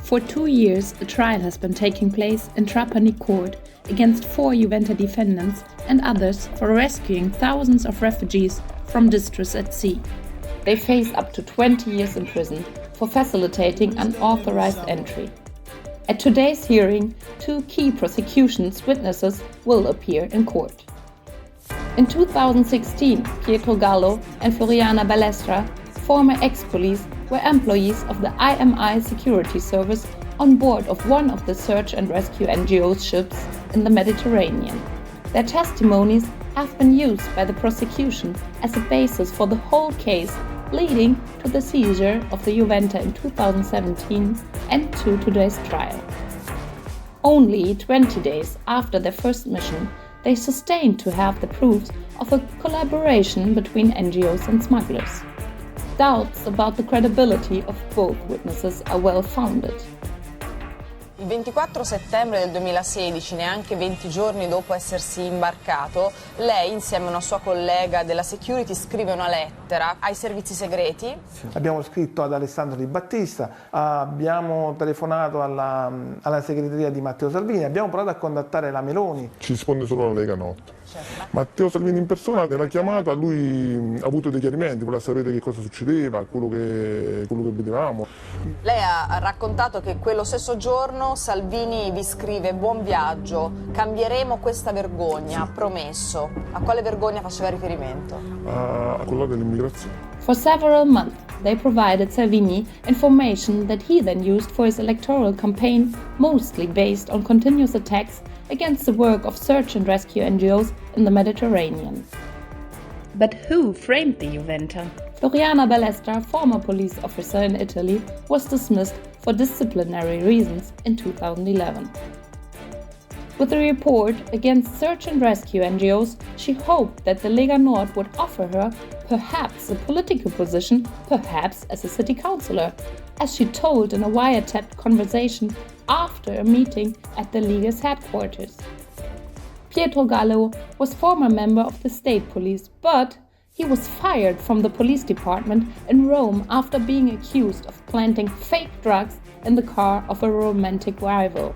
For 2 years, a trial has been taking place in Trapani court against 4 Iuventa defendants and others for rescuing thousands of refugees from distress at sea. They face up to 20 years in prison for facilitating unauthorized entry. At today's hearing, 2 key prosecution's witnesses will appear in court. In 2016, Pietro Gallo and Gallo and Ballestra, former ex-police, were employees of the IMI security service on board of one of the search and rescue NGO's ships in the Mediterranean. Their testimonies have been used by the prosecution as a basis for the whole case, leading to the seizure of the Iuventa in 2017 and to today's trial. Only 20 days after their first mission, they sustained to have the proofs of a collaboration between NGOs and smugglers. Doubts about the credibility of both witnesses are well founded. Il 24 settembre del 2016, neanche 20 giorni dopo essersi imbarcato, lei insieme a una sua collega della security scrive una lettera ai servizi segreti. Sì. Abbiamo scritto ad Alessandro Di Battista, abbiamo telefonato alla segreteria di Matteo Salvini, abbiamo provato a contattare la Meloni. Ci risponde solo la Lega Notte. Certo. Matteo Salvini in persona, nella chiamata, lui ha avuto dei chiarimenti, voleva sapere che cosa succedeva, quello che vedevamo. Lei ha raccontato che quello stesso giorno Salvini vi scrive: buon viaggio, cambieremo questa vergogna, ha promesso. A quale vergogna faceva riferimento? A quella dell'immigrazione. For several months, they provided Salvini information that he then used for his electoral campaign, mostly based on continuous attacks against the work of search and rescue NGOs in the Mediterranean. But who framed the Iuventa? Gallo and Ballestra, former police officer in Italy, was dismissed for disciplinary reasons in 2011. With the report against search and rescue NGOs, she hoped that the Lega Nord would offer her perhaps a political position, perhaps as a city councillor, as she told in a wiretapped conversation after a meeting at the Liga's headquarters. Pietro Gallo was former member of the state police, but he was fired from the police department in Rome after being accused of planting fake drugs in the car of a romantic rival.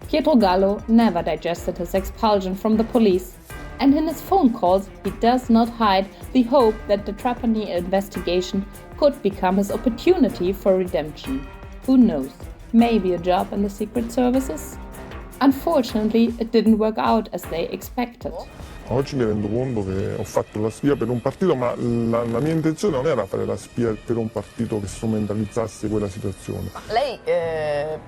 Pietro Gallo never digested his expulsion from the police, and in his phone calls he does not hide the hope that the Trapani investigation could become his opportunity for redemption. Who knows? Maybe a job in the secret services? Unfortunately, it didn't work out as they expected. Oggi mi rendo conto che ho fatto la spia per un partito, ma la mia intenzione non era fare la spia per un partito che strumentalizzasse quella situazione. Lei è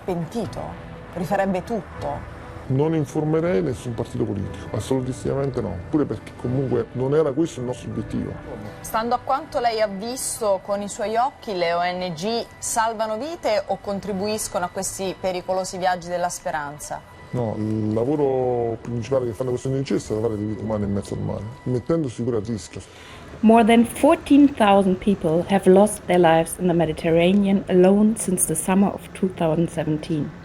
pentito? Rifarebbe tutto? Non informerei nessun partito politico, assolutissimamente no, pure perché comunque non era questo il nostro obiettivo. Stando a quanto lei ha visto con i suoi occhi, le ONG salvano vite o contribuiscono a questi pericolosi viaggi della speranza? No, il lavoro principale che fanno queste ONG è salvare le vite umane in mezzo al mare, mettendosi pure a rischio. More than 14,000 people have lost their lives in the Mediterranean alone since the summer of 2017.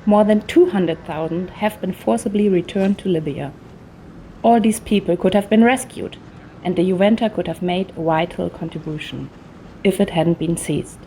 More than 200,000 have been forcibly returned to Libya. All these people could have been rescued, and the Iuventa could have made a vital contribution if it hadn't been seized.